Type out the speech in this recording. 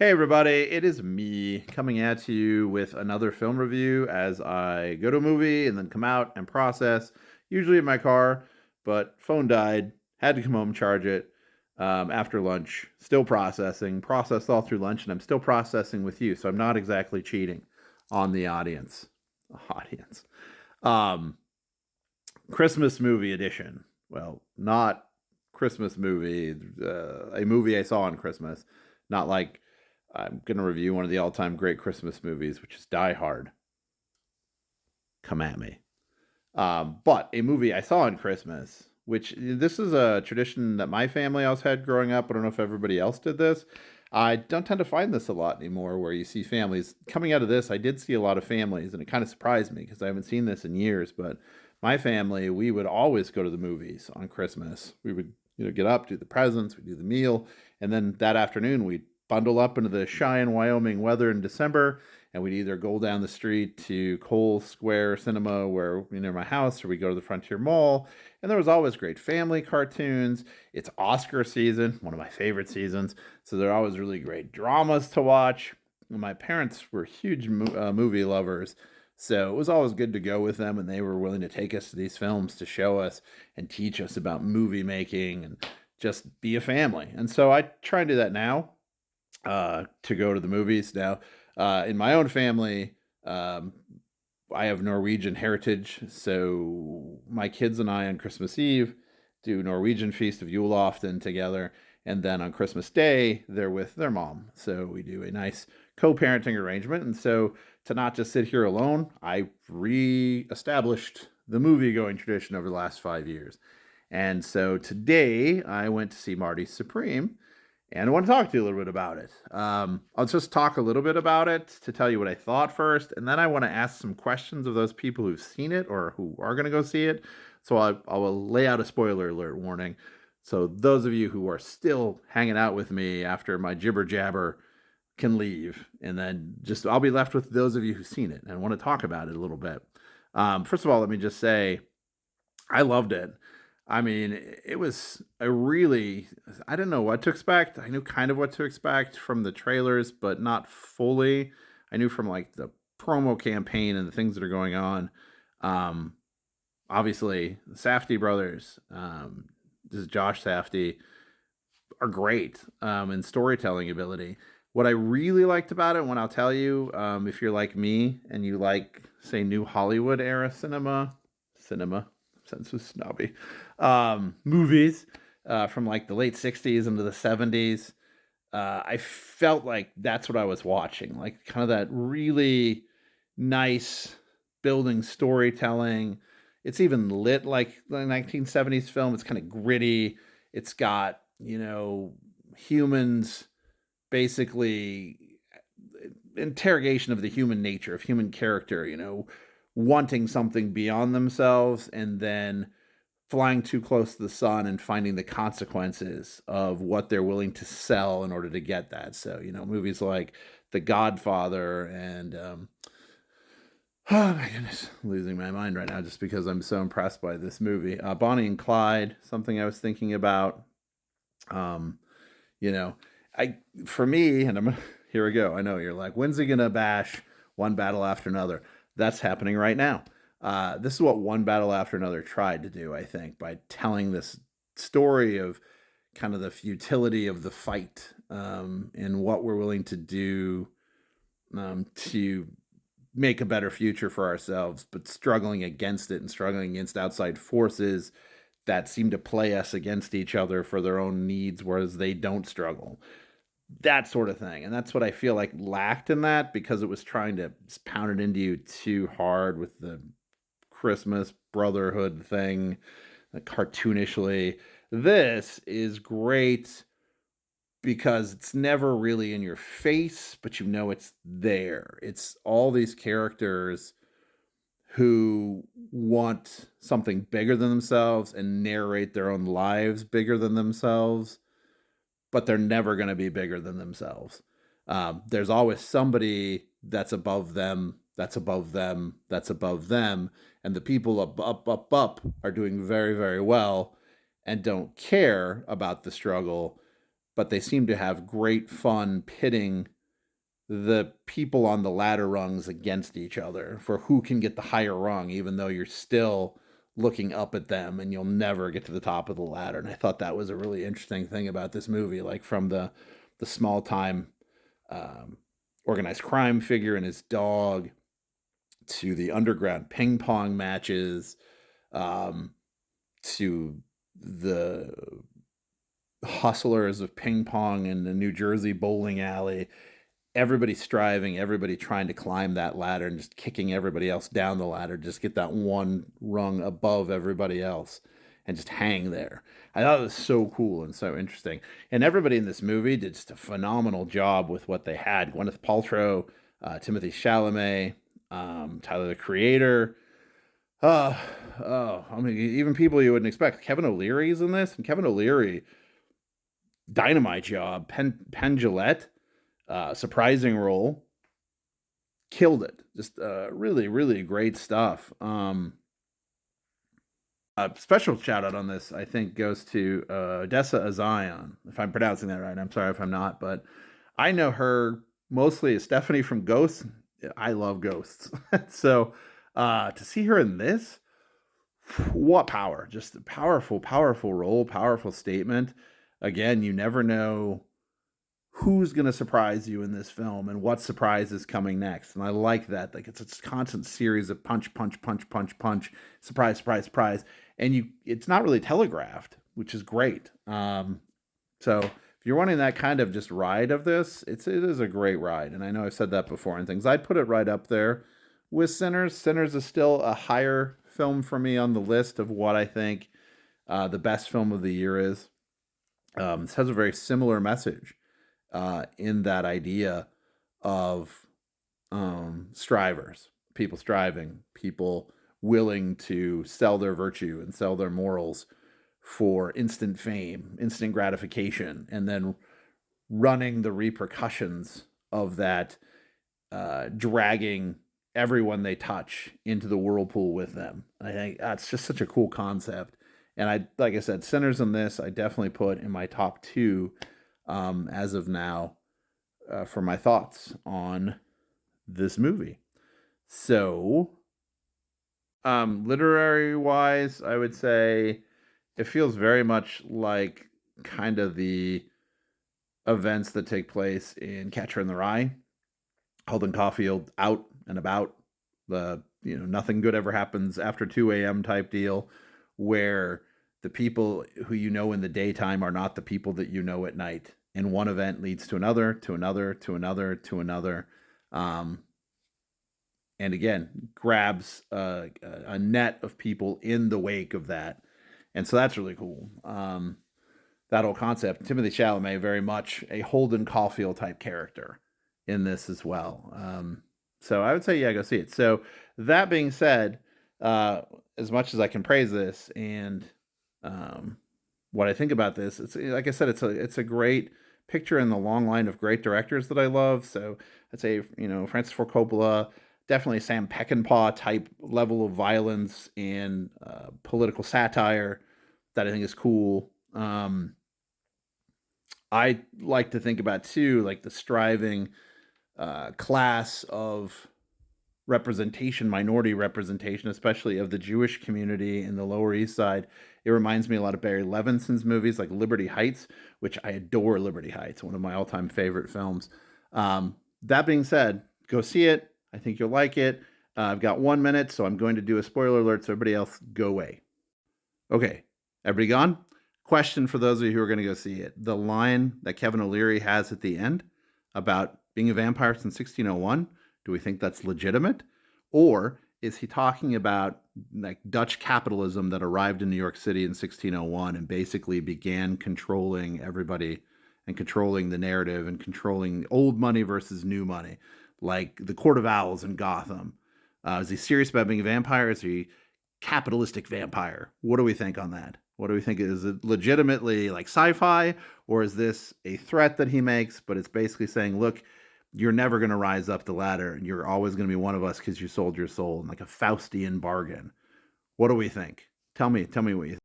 Hey everybody, it is me coming at you with another film review as I go to a movie and then come out and process, usually in my car, but phone died, had to come home, charge it after lunch, still processing, processed all through lunch, and I'm still processing with you, so I'm not exactly cheating on the audience. Audience. Um, Christmas movie edition. Well, not Christmas movie, a movie I saw on Christmas, not like I'm going to review one of the all time great Christmas movies, which is Die Hard. Come at me. But a movie I saw on Christmas, which this is a tradition that my family always had growing up. I don't know if everybody else did this. I don't tend to find this a lot anymore where you see families coming out of this. I did see a lot of families, and it kind of surprised me because I haven't seen this in years. But my family, we would always go to the movies on Christmas. We would, get up, do the presents, we do the meal, and then that afternoon we'd bundle up into the Cheyenne, Wyoming weather in December, and we'd either go down the street to Cole Square Cinema, where near my house, or we go to the Frontier Mall. And there was always great family cartoons. It's Oscar season, one of my favorite seasons, so there are always really great dramas to watch. My parents were huge movie lovers, so it was always good to go with them, and they were willing to take us to these films to show us and teach us about movie making and just be a family. And so I try and do that now, to go to the movies now. In my own family, I have Norwegian heritage, so my kids and I on Christmas Eve do Norwegian Feast of Yule often together, and then on Christmas Day they're with their mom. So we do a nice co-parenting arrangement, and so to not just sit here alone, I re-established the movie-going tradition over the last 5 years. And so today I went to see Marty Supreme, and I want to talk to you a little bit about it. I'll just talk a little bit about it to tell you what I thought first, and then I want to ask some questions of those people who've seen it or who are going to go see it. So I will lay out a spoiler alert warning. So those of you who are still hanging out with me after my jibber jabber can leave, and then just I'll be left with those of you who've seen it and want to talk about it a little bit. First of all, let me just say I loved it. I mean, it was a really, I didn't know what to expect. I knew kind of what to expect from the trailers, but not fully. I knew from like the promo campaign and the things that are going on. Um, Obviously, the Safdie brothers, this is Josh Safdie, are great in storytelling ability. What I really liked about it, when I'll tell you, if you're like me and you like, say, new Hollywood era cinema, sense was snobby, movies from like the late 60s into the 70s, I felt like that's what I was watching. Like kind of that really nice building storytelling. It's even lit like the 1970s film. It's kind of gritty. It's got, humans basically interrogation of the human nature, of human character, wanting something beyond themselves and then flying too close to the sun and finding the consequences of what they're willing to sell in order to get that. So, movies like The Godfather and, oh my goodness, I'm losing my mind right now just because I'm so impressed by this movie. Bonnie and Clyde, something I was thinking about. Um, you know, I for me, and here we go. I know you're like, when's he gonna bash one battle after another? That's happening right now. This is what one battle after another tried to do, I think, by telling this story of kind of the futility of the fight, and what we're willing to do, to make a better future for ourselves, but struggling against it and struggling against outside forces that seem to play us against each other for their own needs, whereas they don't struggle. That sort of thing. And that's what I feel like lacked in that because it was trying to pound it into you too hard with the Christmas brotherhood thing, cartoonishly. This is great because it's never really in your face, but it's there. It's all these characters who want something bigger than themselves and narrate their own lives bigger than themselves, but they're never going to be bigger than themselves. There's always somebody that's above them, that's above them, that's above them, and the people up are doing very, very well and don't care about the struggle, but they seem to have great fun pitting the people on the ladder rungs against each other for who can get the higher rung, even though you're still looking up at them and you'll never get to the top of the ladder. And I thought that was a really interesting thing about this movie, like from the small time um, organized crime figure and his dog to the underground ping pong matches, um, to the hustlers of ping pong in the New Jersey bowling alley. Everybody striving, everybody trying to climb that ladder and just kicking everybody else down the ladder, just get that one rung above everybody else and just hang there. I thought it was so cool and so interesting. And everybody in this movie did just a phenomenal job with what they had. Gwyneth Paltrow, Timothy Chalamet, Tyler the Creator. Uh, I mean, even people you wouldn't expect. Kevin O'Leary's in this, and Kevin O'Leary, dynamite job. Penn Jillette, surprising role, killed it. Just really, really great stuff. A special shout out on this, I think, goes to Odessa Azion, if I'm pronouncing that right. I'm sorry if I'm not, but I know her mostly as Stephanie from Ghosts. I love Ghosts. So to see her in this, what power. Just a powerful, powerful role, powerful statement. Again, you never know who's going to surprise you in this film and what surprise is coming next. And I like that. Like it's a constant series of punch, punch, punch, punch, punch, surprise, surprise, surprise. And it's not really telegraphed, which is great. So if you're wanting that kind of just ride of this, it is a great ride. And I know I've said that before and things. I'd put it right up there with Sinners. Sinners is still a higher film for me on the list of what I think the best film of the year is. This has a very similar message in that idea of strivers, people striving, people willing to sell their virtue and sell their morals for instant fame, instant gratification, and then running the repercussions of that, dragging everyone they touch into the whirlpool with them. I think that's just such a cool concept. And like I said, Sinners in this, I definitely put in my top two as of now for my thoughts on this movie. So, literary wise, I would say it feels very much like kind of the events that take place in Catcher in the Rye. Holden Caulfield out and about, the nothing good ever happens after 2 a.m. type deal, where the people who you know in the daytime are not the people that you know at night, and one event leads to another, to another, to another, to another, and again grabs a net of people in the wake of that, and so that's really cool. That whole concept. Timothy Chalamet, very much a Holden Caulfield type character in this as well. So I would say, yeah, go see it. So that being said, as much as I can praise this and what I think about this, it's like I said, it's a great picture in the long line of great directors that I love. So I'd say Francis Ford Coppola, definitely Sam Peckinpah type level of violence and political satire that I think is cool. I like to think about too, like the striving class of representation, minority representation, especially of the Jewish community in the Lower East Side. It reminds me a lot of Barry Levinson's movies like Liberty Heights, which I adore. Liberty Heights, one of my all-time favorite films. That being said, go see it. I think you'll like it. I've got 1 minute, so I'm going to do a spoiler alert, so everybody else go away. Okay, everybody gone? Question for those of you who are going to go see it. The line that Kevin O'Leary has at the end about being a vampire since 1601, do we think that's legitimate? Or is he talking about like Dutch capitalism that arrived in New York City in 1601 and basically began controlling everybody and controlling the narrative and controlling old money versus new money, like the Court of Owls in Gotham? Is he serious about being a vampire? Is he capitalistic vampire? What do we think on that? What do we think? Is it legitimately like sci-fi, or is this a threat that he makes, but it's basically saying, look, you're never going to rise up the ladder and you're always going to be one of us because you sold your soul in like a Faustian bargain? What do we think? Tell me what you think.